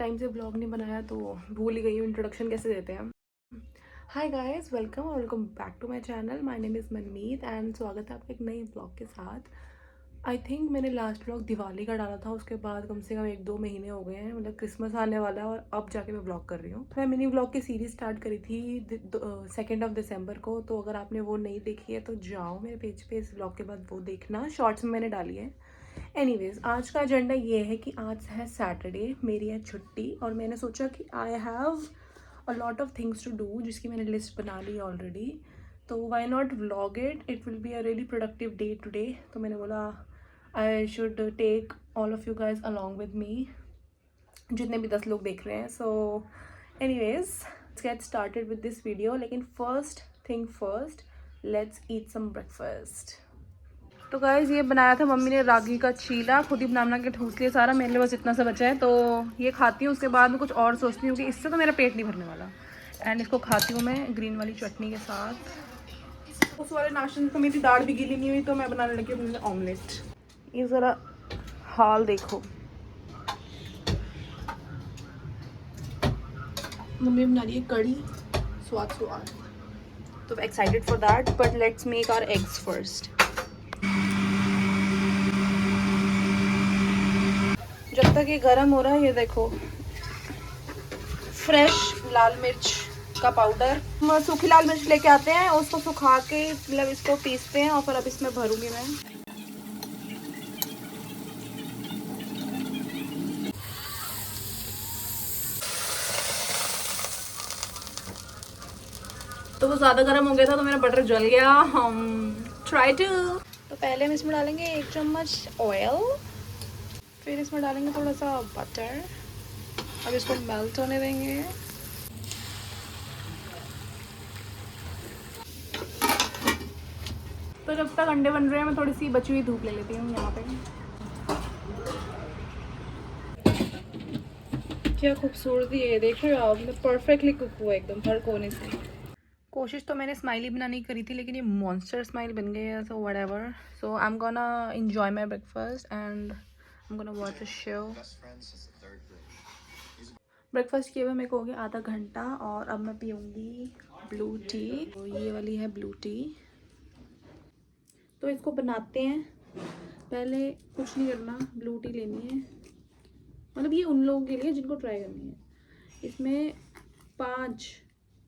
Time से vlog नहीं बनाया तो भूल ही गई हूँ इंट्रोडक्शन कैसे देते हैं। Hi guys, welcome back to my channel. My name is Manmeet and स्वागत है आपके एक नई व्लॉग के साथ। आई थिंक मैंने लास्ट व्लॉग दिवाली का डाला था, उसके बाद कम से कम 1-2 महीने हो गए हैं, मतलब क्रिसमस आने वाला है और अब जाके मैं व्लॉग कर रही हूँ। मैं मिनी व्लॉग की सीरीज स्टार्ट करी थी 2 दिसंबर को, तो अगर आपने वो नहीं देखी है तो जाओ मेरे पेज पे इस व्लॉग के बाद वो देखना, शॉर्ट्स में मैंने डाली है। एनीवेज, आज का एजेंडा ये है कि आज है सैटरडे, मेरी है छुट्टी और मैंने सोचा कि I have a lot of things to do, जिसकी मैंने लिस्ट बना ली ऑलरेडी, तो why not vlog it will be a really productive day today. तो मैंने बोला I should take all of you guys along with me, जितने भी 10 लोग देख रहे हैं। So anyways, let's get started with this video. लेकिन first thing first, let's eat some breakfast. तो गाइज़, ये बनाया था मम्मी ने रागी का चीला, खुद ही बना के ठूस लिया सारा, मेरे लिए बस इतना सा बचा है। तो ये खाती हूँ, उसके बाद में कुछ और सोचती हूँ कि इससे तो मेरा पेट नहीं भरने वाला। एंड इसको खाती हूँ मैं ग्रीन वाली चटनी के साथ। उस वाले नाश्ते को मेरी दाढ़ भी गीली नहीं हुई तो मैं बनाने लगी अपने ऑमलेट। ये ज़रा हाल देखो, मम्मी बना रही है कड़ी, स्वाद। तो excited for that, but let's make our eggs first. जब तक ये गर्म हो रहा है, ये देखो फ्रेश लाल मिर्च का पाउडर, हम सूखी लाल मिर्च लेके आते हैं, उसको सुखा के मतलब इसको पीसते हैं और फिर अब इसमें भरूंगी मैं। तो वो ज़्यादा गर्म हो गया था तो मेरा बटर जल गया। हम ट्राई टू। तो पहले हम इसमें डालेंगे 1 चम्मच ऑयल, फिर इसमें डालेंगे थोड़ा सा बटर। अब इसको मेल्ट होने देंगे। तो जब तक अंडे बन रहे हैं, मैं थोड़ी सी बची हुई धूप ले लेती हूँ यहाँ पे। क्या खूबसूरती है, देख रहे हो आप, मतलब परफेक्टली कुक हुआ एकदम हर कोने से। कोशिश तो मैंने स्माइली बनाने की करी थी, लेकिन ये मॉन्स्टर स्माइल बन गई है। So whatever, so I am gonna enjoy my breakfast and I am gonna watch a show. Breakfast किए हुए मेरे को हो गया आधा घंटा और अब मैं पीऊँगी ब्लू टी। तो ये वाली है ब्लू टी। तो इसको बनाते हैं, पहले कुछ नहीं करना, ब्लू टी लेनी है, मतलब ये उन लोगों के लिए जिनको ट्राई करनी है। इसमें 5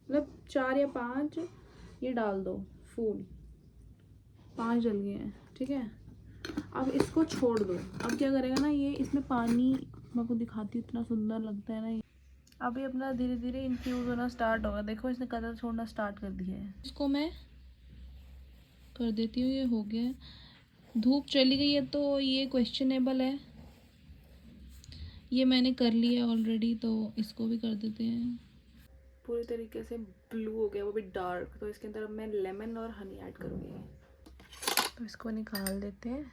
मतलब 4 या 5 ये डाल दो फूल, 5 डल गए हैं, ठीक है। अब इसको छोड़ दो। अब क्या करेगा ना, ये इसमें पानी, मैं आपको दिखाती हूँ, इतना सुंदर लगता है ना ये। अब ये अपना धीरे धीरे इन्फ्यूज़ होना स्टार्ट होगा, देखो इसने कलर छोड़ना स्टार्ट कर दिया है। इसको मैं कर देती हूँ, ये हो गया है। धूप चली गई है तो ये क्वेश्चनेबल है, ये मैंने कर लिया ऑलरेडी, तो इसको भी कर देते हैं। पूरी तरीके से ब्लू हो गया, वो भी डार्क। तो इसके अंदर अब मैं लेमन और हनी ऐड करूँगी, तो इसको निकाल देते हैं।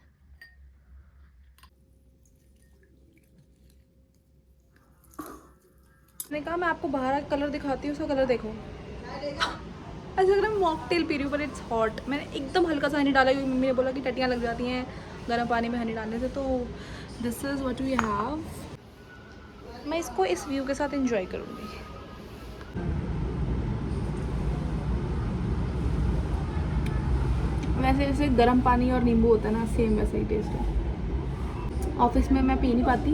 मैंने कहा मैं आपको बाहर का कलर दिखाती हूँ, उसका कलर देखो, ऐसा लग रहा है मॉकटेल पी रही हूँ, पर इट्स हॉट। मैंने एकदम हल्का सा हनी डाला क्योंकि मम्मी ने बोला कि टट्टियाँ लग जाती हैं गर्म पानी में हनी डालने से। तो this is what we have. मैं इसको इस व्यू के साथ एंजॉय करूँगी। वैसे जैसे गर्म पानी और नींबू होता है ना, सेम वैसा ही टेस्ट है। ऑफिस में मैं पी नहीं पाती,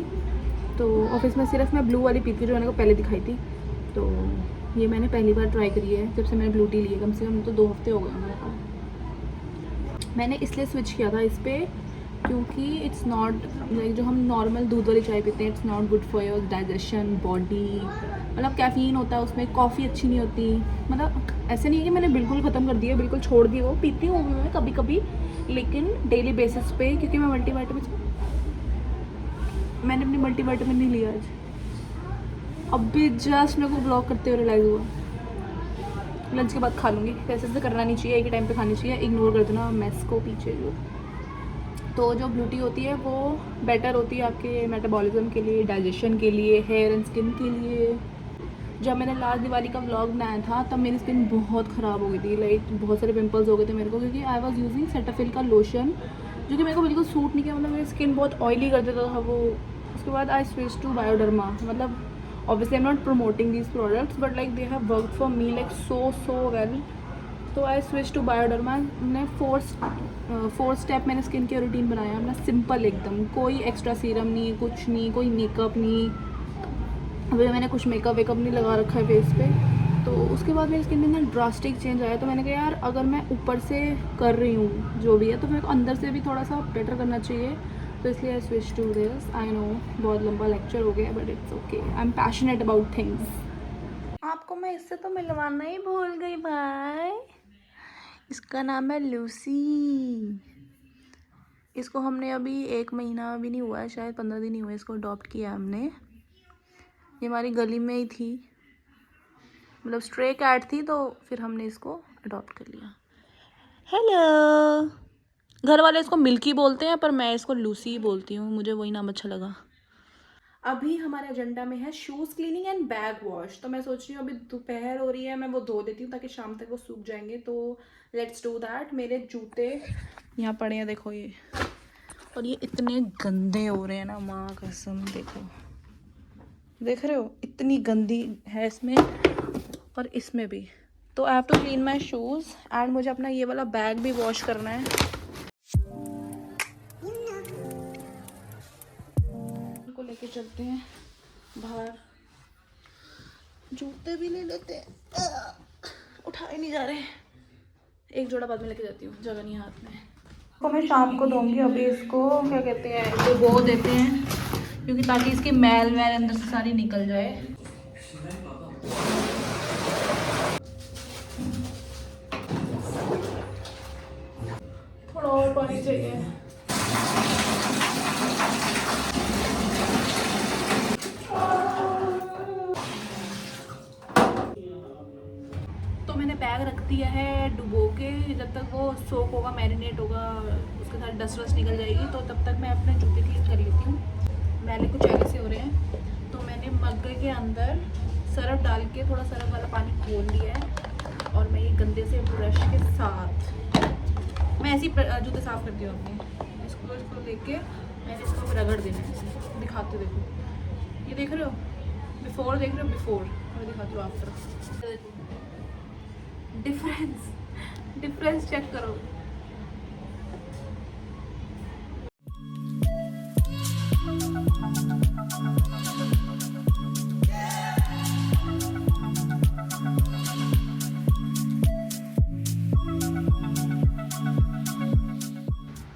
तो ऑफिस में सिर्फ मैं ब्लू वाली पीती हूँ, जो मैंने को पहले दिखाई थी। तो ये मैंने पहली बार ट्राई करी है जब से मैंने ब्लू टी ली है, कम से कम तो 2 हफ्ते हो गए मेरे को। मैंने इसलिए स्विच किया था इस पर क्योंकि इट्स नॉट लाइक जो हम नॉर्मल दूध वाली चाय पीते हैं, it's not good for your digestion, body, मतलब कैफीन होता है उसमें, कॉफ़ी अच्छी नहीं होती। मतलब ऐसे नहीं है कि मैंने बिल्कुल ख़त्म कर दिया, बिल्कुल छोड़ दी, वो पीती हूँ मैं कभी कभी, लेकिन डेली बेसिस पे, क्योंकि मैं मल्टीविटामिन, मैंने अपनी मल्टीविटामिन नहीं लिया आज। अब भी जस्ट मेरे को ब्लॉक करते हुए रियलाइज़ हुआ। लंच के बाद खा लूँगी, ऐसे ऐसे करना नहीं चाहिए, एक ही टाइम पे खानी चाहिए, इग्नोर कर देना मेस को पीछे। तो जो ब्लू टी होती है वो बेटर होती है आपके मेटाबॉलिज्म के लिए, डाइजेशन के लिए, हेयर एंड स्किन के लिए। जब मैंने लास्ट दिवाली का व्लॉग बनाया था तब मेरी स्किन बहुत ख़राब हो गई थी, लाइक बहुत सारे पिंपल्स हो गए थे मेरे को, क्योंकि आई वॉज यूजिंग सेटाफिल का लोशन, जो कि मेरे को बिल्कुल सूट नहीं किया, मतलब मेरी स्किन बहुत ऑयली कर देता था वो। उसके बाद आई स्विच टू बायोडर्मा, मतलब Obviously I'm not promoting these products, but like they have worked for me like so well. तो आई स्विच टू बायोडर्मा। मैंने फोर स्टेप मैंने स्किन केयर रूटीन बनाया अपना, सिंपल एकदम, कोई एक्स्ट्रा सीरम नहीं, कुछ नहीं, कोई मेकअप नहीं। अभी मैंने कुछ मेकअप वेकअप नहीं लगा रखा है फेस पे। तो उसके बाद मेरी स्किन में ना ड्रास्टिक चेंज आया। तो मैंने कहा यार अगर मैं ऊपर से कर रही हूँ जो भी है, तो मेरे को अंदर से भी थोड़ा सा बेटर करना चाहिए। तो इसलिए I switch to this. I know बहुत लंबा लेक्चर हो गया, but it's okay, I am passionate about things. आपको मैं इससे तो मिलवाना ही भूल गई भाई। इसका नाम है लूसी। इसको हमने अभी 1 महीना भी नहीं हुआ है, शायद 15 दिन ही हुए इसको अडॉप्ट किया हमने। ये हमारी गली में ही थी, मतलब स्ट्रे कैट थी, तो फिर हमने इसको अडॉप्ट कर लिया। हेलो। घर वाले इसको मिल्की बोलते हैं, पर मैं इसको लूसी ही बोलती हूँ, मुझे वही नाम अच्छा लगा। अभी हमारे एजेंडा में है shoes cleaning and bag wash. तो मैं सोच रही हूँ अभी दोपहर हो रही है, मैं वो धो देती हूँ ताकि शाम तक वो सूख जाएंगे। तो लेट्स डू दैट। मेरे जूते यहाँ पड़े हैं, देखो ये, और ये इतने गंदे हो रहे हैं ना, माँ कसम। देखो, देख रहे हो इतनी गंदी है इसमें और इसमें भी। तो I have to clean my shoes and मुझे अपना ये वाला बैग भी वॉश करना है। को लेके चलते हैं बाहर, जूते भी ले लेते हैं, उठाए नहीं जा रहे। एक जोड़ा बाद में लेके जाती हूँ, जगह नहीं हाथ में। तो मैं शाम को दूंगी। अभी इसको क्या कहते हैं, डुबो देते हैं, क्योंकि ताकि इसकी मैल अंदर से सारी निकल जाए। थोड़ा और पानी चाहिए। तो मैंने बैग रख दिया है डुबो के, जब तक वो सोक होगा, मैरिनेट होगा, उसके साथ डस्ट वस्ट निकल जाएगी। तो तब तक मैं अपने जूते क्लीन कर लेती हूँ। मैंने कुछ ऐसे हो रहे हैं, तो मैंने मग के अंदर सरफ डाल के थोड़ा सरफ वाला पानी घोल लिया है, और मैं ये गंदे से ब्रश के साथ मैं ऐसे ही जूते साफ़ करती हूँ अपने। इसको लेके मैंने इसको रगड़ देना है। दिखाती हूँ, देखो, ये देख रहे हो बिफोर, देख रहे हो बिफोर, और दिखाती हूँ आफ्टर। डिफरेंस चेक करो।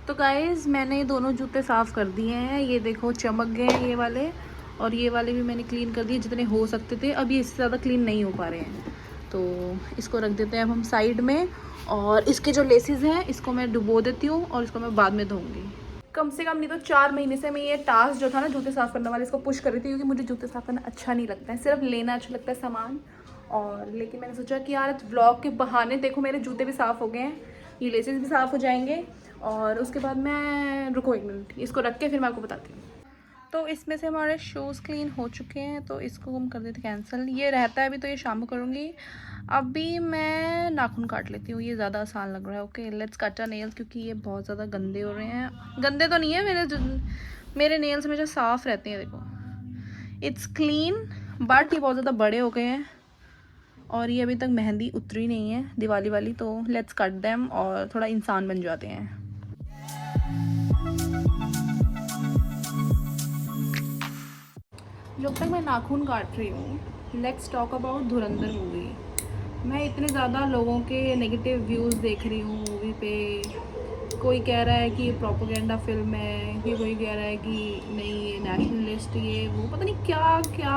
तो गाइज़ मैंने ये दोनों जूते साफ़ कर दिए हैं, ये देखो चमक गए हैं ये वाले, और ये वाले भी मैंने क्लीन कर दिए जितने हो सकते थे। अभी इससे ज़्यादा क्लीन नहीं हो पा रहे हैं, तो इसको रख देते हैं अब हम साइड में। और इसके जो लेसेस हैं इसको मैं डुबो देती हूँ, और इसको मैं बाद में धोऊंगी। कम से कम नहीं तो 4 महीने से मैं ये टास्क जो था ना जूते साफ़ करने वाले, इसको पुश कर रही थी, क्योंकि मुझे जूते साफ़ करना अच्छा नहीं लगता है, सिर्फ लेना अच्छा लगता है सामान। और लेकिन मैंने सोचा कि यार व्लॉग के बहाने देखो मेरे जूते भी साफ़ हो गए हैं, ये लेसेस भी साफ़ हो जाएंगे। और उसके बाद मैं, रुको 1 मिनट, इसको रख के फिर मैं आपको बताती हूँ। तो इसमें से हमारे शूज़ क्लीन हो चुके हैं, तो इसको हम कर देते कैंसिल। ये रहता है अभी, तो ये शाम को करूँगी। अभी मैं नाखून काट लेती हूँ, ये ज़्यादा आसान लग रहा है। Okay let's cut our nails, क्योंकि ये बहुत ज़्यादा गंदे हो रहे हैं। गंदे तो नहीं है, मेरे नेल्स हमेशा साफ़ रहते हैं, देखो इट्स क्लीन, बट ये बहुत ज़्यादा बड़े हो गए हैं, और ये अभी तक मेहंदी उतरी नहीं है दिवाली वाली। तो लेट्स कट देम और थोड़ा इंसान बन जाते हैं। जब तक मैं नाखून काट रही हूँ, let's talk about Dhurandhar movie. मैं इतने ज़्यादा लोगों के नेगेटिव व्यूज़ देख रही हूँ मूवी पे। कोई कह रहा है कि ये प्रोपेगेंडा फिल्म है, कि कोई कह रहा है कि नहीं ये नेशनलिस्ट, ये वो पता नहीं क्या क्या।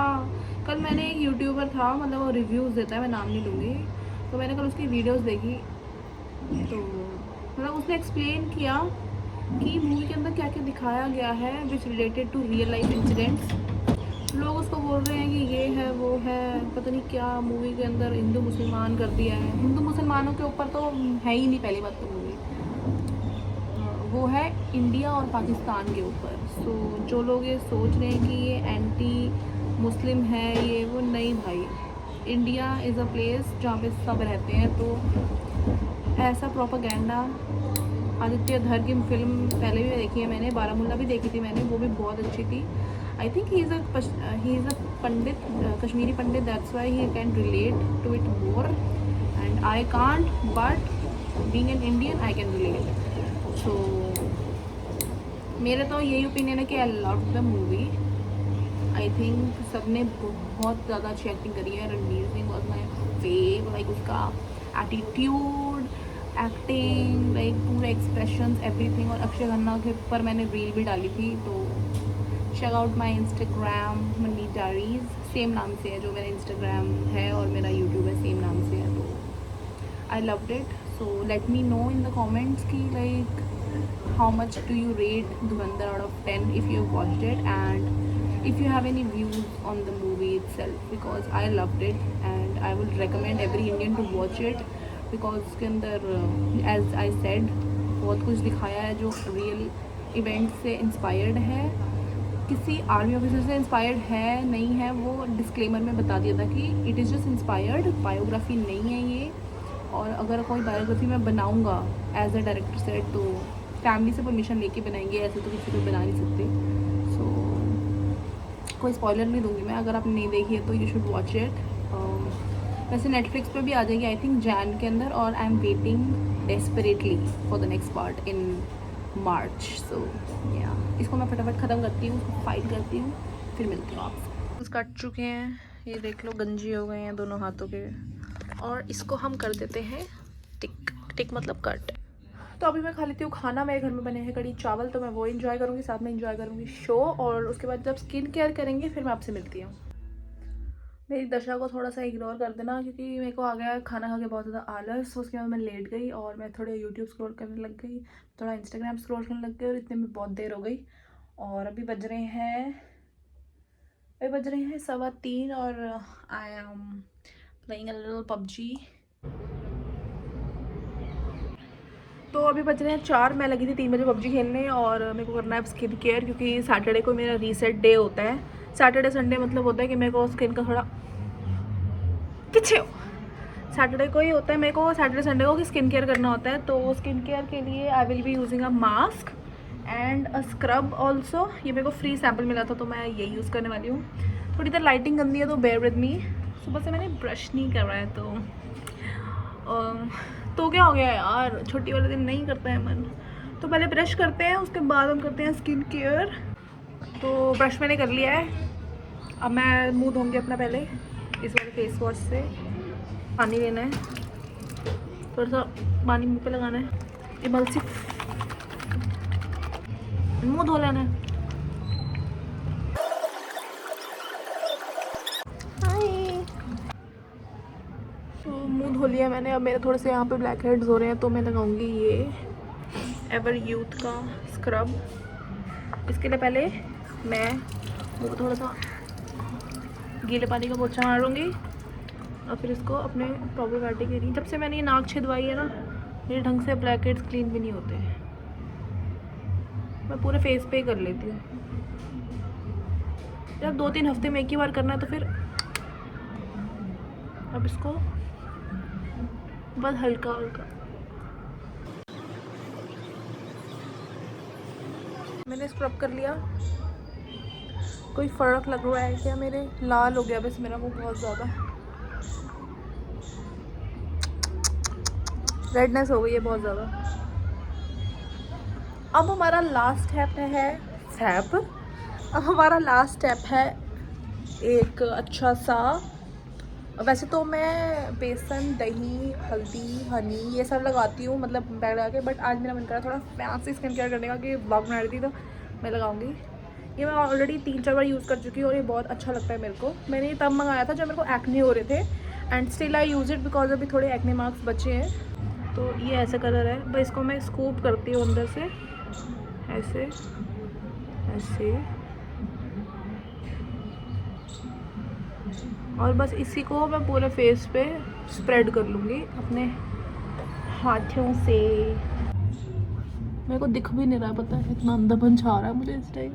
कल मैंने एक यूट्यूबर था, मतलब वो रिव्यूज़ देता है, मैं नाम नहीं लूँगी, तो मैंने कल उसकी वीडियोज़ देखी। तो मतलब उसने एक्सप्लेन किया कि मूवी के अंदर क्या क्या दिखाया गया है which related to real life incidents. लोग उसको बोल रहे हैं कि ये है वो है, पता नहीं क्या मूवी के अंदर हिंदू मुसलमान कर दिया है। हिंदू मुसलमानों के ऊपर तो है ही नहीं पहली बात तो मूवी, वो है इंडिया और पाकिस्तान के ऊपर। सो जो लोग ये सोच रहे हैं कि ये एंटी मुस्लिम है, ये वो, नहीं भाई, इंडिया इज़ अ प्लेस जहाँ पे सब रहते हैं। तो ऐसा प्रोपेगेंडा आदित्य धर की फिल्म पहले भी देखी है मैंने, बारामूला भी देखी थी मैंने, वो भी बहुत अच्छी थी। I think he is a pandit, Kashmiri pandit, that's why he can relate to it more and I can't, but being an Indian I can relate. So मेरा तो यही ओपिनियन है कि I love the movie. I think सबने बहुत ज़्यादा अच्छी acting करी है। Ranveer Singh was my fav, like उसका एटीट्यूड, एक्टिंग, लाइक पूरे एक्सप्रेशंस, एवरीथिंग। और अक्षय खन्ना के ऊपर मैंने रील भी डाली थी, तो check out my Instagram Manmeet diaries, same नाम से है जो मेरा इंस्टाग्राम है और मेरा यूट्यूब है सेम नाम से है। तो I loved it. So let me know in the comments की like how much do you rate Dhurandhar out of 10 if you have watched it, and if you have any views on the movie itself, because I loved it and I would recommend every Indian to watch it because उसके अंदर as I said बहुत कुछ दिखाया है जो real event से inspired है। किसी आर्मी ऑफिसर से इंस्पायर्ड है नहीं है वो डिस्क्लेमर में बता दिया था कि it is just inspired, biography नहीं है ये। और अगर कोई बायोग्राफी मैं बनाऊँगा एज अ डायरेक्टर सेट तो फैमिली से परमिशन लेके बनाएंगे, ऐसे तो किसी को बना नहीं सकते। सो कोई स्पॉइलर नहीं दूंगी मैं, अगर आपने नहीं देखी है तो यू शुड वॉच इट। वैसे नेटफ्लिक्स पे भी आ जाएगी आई थिंक जैन के अंदर, और I am waiting desperately for the next part in March. So या इसको मैं फटाफट ख़त्म करती हूँ, उसको फाइट करती हूँ, फिर मिलती हूँ आपसे। कट चुके हैं, ये देख लो गंजी हो गए हैं दोनों हाथों के, और इसको हम कर देते हैं टिक। टिक मतलब कट। तो अभी मैं खा लेती हूँ खाना। मेरे घर में बने हैं कड़ी चावल, तो मैं वो एंजॉय करूँगी, साथ में एंजॉय करूँगी शो, और उसके बाद जब स्किन केयर करेंगे फिर मैं आपसे मिलती हूँ। मेरी दशा को थोड़ा सा इग्नोर कर देना क्योंकि मेरे को आ गया खाना खा के बहुत ज़्यादा आलस। उसके बाद मैं लेट गई और मैं थोड़े यूट्यूब स्क्रॉल करने लग गई, थोड़ा इंस्टाग्राम स्क्रॉल करने लग गई, और इतने में बहुत देर हो गई। और अभी बज रहे हैं 3:15 और I am playing a little PUBG. तो अभी बज रहे हैं 4, मैं लगी थी 3 बजे पबजी खेलने, और मेरे को करना है स्किन केयर क्योंकि सैटरडे को मेरा रीसेट डे होता है। सैटरडे संडे मतलब होता है कि मेरे को स्किन का थोड़ा पीछे हो, सैटरडे को ही होता है मेरे को, सैटरडे संडे को कि स्किन केयर करना होता है। तो स्किन केयर के लिए I will be using a mask and a scrub also. ये मेरे को फ्री सैम्पल मिला था तो मैं यही यूज़ करने वाली हूँ। थोड़ी देर लाइटिंग गंदी है तो बेयर विद मी। सुबह से मैंने ब्रश नहीं करा है तो क्या हो गया यार, छुट्टी वाले दिन नहीं करता है मन। तो पहले ब्रश करते हैं, उसके बाद हम करते हैं स्किन केयर। तो ब्रश मैंने कर लिया है, अब मैं मुंह धोऊंगी अपना पहले इस वाले फेस वॉश से। पानी लेना है, थोड़ा सा पानी मुंह पे लगाना है, इमल्सी मुंह धो लेना है। तो मुंह धो लिया मैंने, अब मेरे थोड़े से यहाँ पे ब्लैक हेड्स हो रहे हैं तो मैं लगाऊंगी ये एवर यूथ का स्क्रब। इसके लिए पहले मैं मुँह को थोड़ा सा गीले पानी का पोछा मारूंगी और फिर इसको अपने प्रॉब्लमेटिक एरिया, जब से मैंने ये नाक छिदवाई है ना मेरे ढंग से ब्लैक हेड्स क्लीन भी नहीं होते हैं। मैं पूरे फेस पे ही कर लेती हूँ। जब 2-3 हफ्ते में एक ही बार करना है तो फिर अब इसको बस हल्का हल्का मैंने स्क्रब कर लिया। कोई फ़र्क लग रहा है क्या? मेरे लाल हो गया बस मेरा मुंह बहुत ज़्यादा, रेडनेस हो गई है बहुत ज़्यादा। अब हमारा लास्ट स्टेप है एक अच्छा सा, वैसे तो मैं बेसन, दही, हल्दी, हनी ये सब लगाती हूँ मतलब बैग लगा के, बट आज मेरा मन करा थोड़ा फैंसी स्किन केयर करने का कि ब्लॉग बना रही थी तो मैं लगाऊंगी। ये मैं ऑलरेडी 3-4 बार यूज़ कर चुकी हूँ और ये बहुत अच्छा लगता है मेरे को। मैंने ये तब मंगाया था जब मेरे को एक्ने हो रहे थे and still I use it because अभी थोड़े एक्ने मार्क्स बचे हैं। तो ये ऐसा कलर है, बस इसको मैं स्कूप करती हूँ अंदर से ऐसे ऐसे, और बस इसी को मैं पूरे फेस पे स्प्रेड कर लूँगी अपने हाथों से। मेरे को दिख भी नहीं रहा, पता है इतना अंधापन छा रहा है मुझे इस टाइम।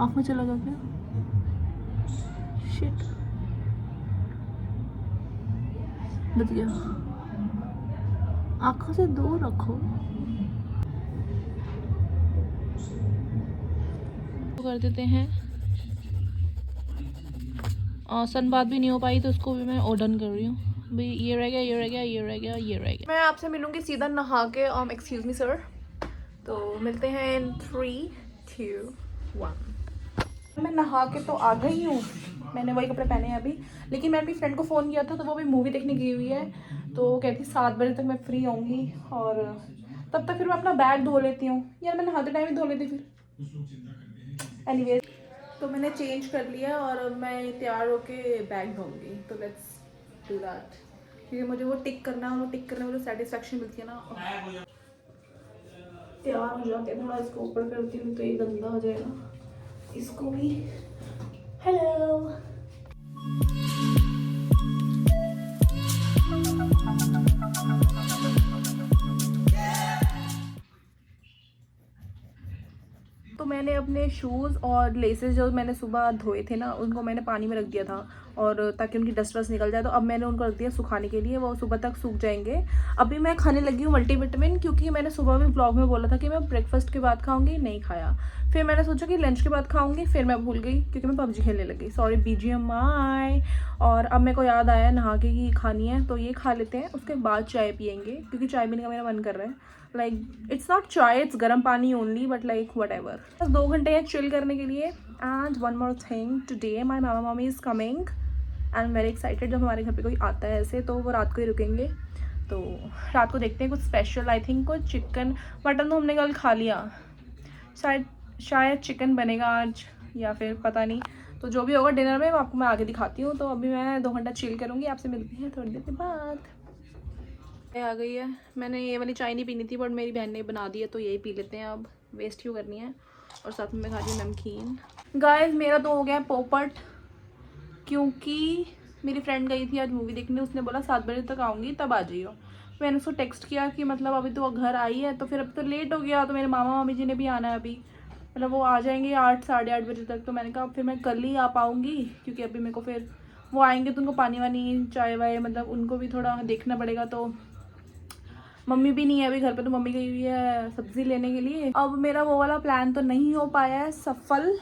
आँख में चला गया क्या? शिट। बच गया, आंखों से दूर रखो। तो कर देते हैं, सनबाथ भी नहीं हो पाई तो उसको भी मैं डन कर रही हूँ भाई। ये रह गया, ये रह गया, ये रह गया, ये रह गया। मैं आपसे मिलूंगी सीधा नहा के। Excuse me sir. तो मिलते हैं इन 3, 2, 1। मैं नहा के तो आ गई हूँ, मैंने वही कपड़े पहने हैं अभी। लेकिन मैंने अपनी फ्रेंड को फ़ोन किया था तो वो भी मूवी देखने गई हुई है, तो वो कहती 7 बजे तक मैं फ्री होंगी, और तब तक फिर मैं अपना बैग धो लेती हूँ। यार मैं नहाते टाइम ही धो लेती फिर। एनीवेज, तो मैंने चेंज कर लिया और अब मैं तैयार होके बैग धोऊंगी। तो लेट्स डू दैट, क्योंकि मुझे वो टिक करना है, वो टिक करने में जो सेटिस्फेक्शन मिलती है ना। तैयार हो जाके थोड़ा इसको ऊपर करती हूँ तो ये गंदा हो जाएगा, इसको भी। हेलो, तो मैंने अपने शूज़ और लेसेस जो मैंने सुबह धोए थे ना, उनको मैंने पानी में रख दिया था, और ताकि उनकी डस्ट वस्ट निकल जाए। तो अब मैंने उनको रख दिया सुखाने के लिए, वो सुबह तक सूख जाएंगे। अभी मैं खाने लगी हूँ मल्टीविटामिन, क्योंकि मैंने सुबह भी ब्लॉग में बोला था कि मैं ब्रेकफास्ट के बाद खाऊंगी, नहीं खाया। फिर मैंने सोचा कि लंच के बाद खाऊंगी, फिर मैं भूल गई क्योंकि मैं पबजी खेलने लगी। Sorry BGMI। और अब मेरे को याद आया नहा के कि खानी है, तो ये खा लेते हैं, उसके बाद चाय पियेंगे, क्योंकि चाय पीने का मेरा मन कर रहा है। Like it's not chai, it's garam pani only, but like whatever. बस 2 घंटे हैं चिल करने के लिए। And one more thing, today my mama mami is coming and I am very excited. जब हमारे घर पे कोई आता है ऐसे, तो वो रात को ही रुकेंगे, तो रात को देखते हैं कुछ स्पेशल। आई थिंक कुछ चिकन, मटन तो हमने कल खा लिया, शायद चिकन बनेगा आज, या फिर पता नहीं। तो जो भी होगा डिनर में, आपको मैं आगे दिखाती हूँ। तो अभी मैं 2 घंटा चिल करूँगी, आपसे मिलती हैं थोड़ी देर के बाद। आ गई है, मैंने ये वाली चाय नहीं पीनी थी, बट मेरी बहन ने बना दी है तो यही पी लेते हैं, अब वेस्ट क्यों करनी है। और साथ में मैं खा रही हूँ नमकीन। गाइस मेरा तो हो गया पोपट, क्योंकि मेरी फ्रेंड गई थी आज मूवी देखने, उसने बोला 7 बजे तक आऊँगी, तब आ जाइयो। मैंने उसको टेक्स्ट किया कि मतलब अभी तो घर आई है, तो फिर अब तो लेट हो गया, तो मेरे मामा मामी जी ने भी आना है अभी, मतलब वो आ जाएंगे 8 साढ़े 8 बजे तक। तो मैंने कहा फिर मैं कल ही आ पाऊँगी, क्योंकि अभी मेरे को फिर वो आएंगे तो उनको पानी वानी चाय वाय, मतलब उनको भी थोड़ा देखना पड़ेगा। तो मम्मी भी नहीं है अभी घर पे, तो मम्मी गई हुई है सब्जी लेने के लिए। अब मेरा वो वाला प्लान तो नहीं हो पाया है सफल,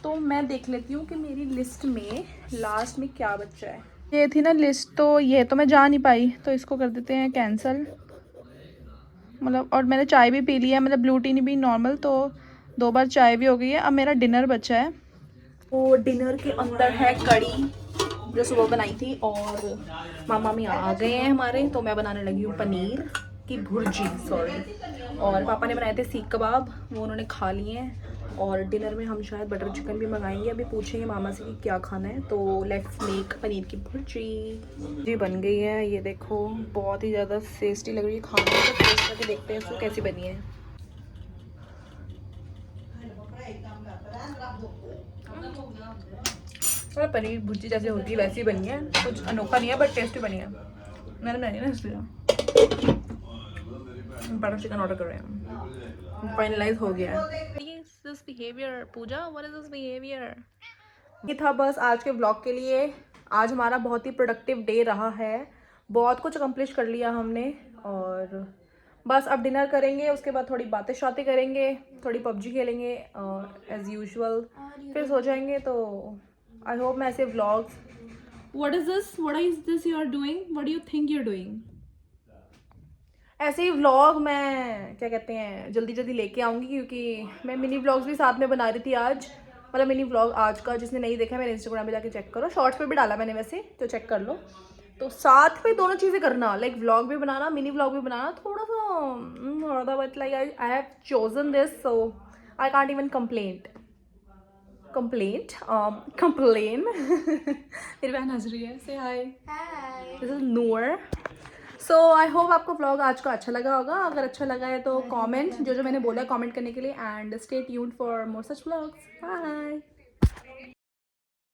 तो मैं देख लेती हूँ कि मेरी लिस्ट में लास्ट में क्या बचा है। ये थी ना लिस्ट, तो ये तो मैं जा नहीं पाई, तो इसको कर देते हैं कैंसिल। मतलब और मैंने चाय भी पी ली है, मतलब ब्लू टी नहीं भी, नॉर्मल। तो 2 बार चाय भी हो गई है। अब मेरा डिनर बचा है, वो डिनर के अंदर है कड़ी जो सुबह बनाई थी, और मामा मी आ गए हैं हमारे, तो मैं बनाने लगी हूँ पनीर की भुर्जी, सॉरी। और पापा ने बनाए थे सीख कबाब, वो उन्होंने खा लिए हैं। और डिनर में हम शायद बटर चिकन भी मंगाएंगे, अभी पूछेंगे मामा से कि क्या खाना है। तो लेट्स मेक पनीर की भुर्जी। जी बन गई है, ये देखो बहुत ही ज़्यादा टेस्टी लग रही है खाने में। तो टेस्ट करके देखते हैं इसको कैसी बनी है। और पनीर भुर्जी जैसे होती है वैसी बनी है, कुछ अनोखा नहीं है, बट टेस्टी बनी है। मैंने बनाई ना इसलिए। बटर चिकन ऑर्डर कर रहे हैं, फाइनलाइज हो गया है। This behaviour Pooja, what is this behaviour. ये था बस आज के व्लॉग के लिए। आज हमारा बहुत ही प्रोडक्टिव डे रहा है, बहुत कुछ अकम्प्लिश कर लिया हमने। और बस अब डिनर करेंगे, उसके बाद थोड़ी बातें शातें करेंगे, थोड़ी पबजी खेलेंगे एज यूजुअल, फिर सो जाएंगे। तो आई होप मैं ऐसे vlogs, what is this you are doing, what do you think you are doing, ऐसे ही व्लॉग मैं क्या कहते हैं जल्दी जल्दी लेके आऊँगी, क्योंकि मैं मिनी व्लॉग्स भी साथ में बना रही थी आज। मतलब मिनी व्लॉग आज का जिसने नहीं देखा है मेरे इंस्टाग्राम पे जाके चेक करो, शॉर्ट्स पे भी डाला मैंने वैसे, तो चेक कर लो। तो साथ में दोनों चीज़ें करना, लाइक व्लॉग भी बनाना, मिनी व्लॉग भी बनाना, थोड़ा सा but like I have chosen this, so I can't even complain मेरी बहन हंस रही है, say hi, this is Noor. So I hope आपको व्लॉग आज का अच्छा लगा होगा। अगर अच्छा लगा है तो कमेंट, जो जो मैंने बोला है कमेंट करने के लिए, and stay tuned for more such vlogs. Bye.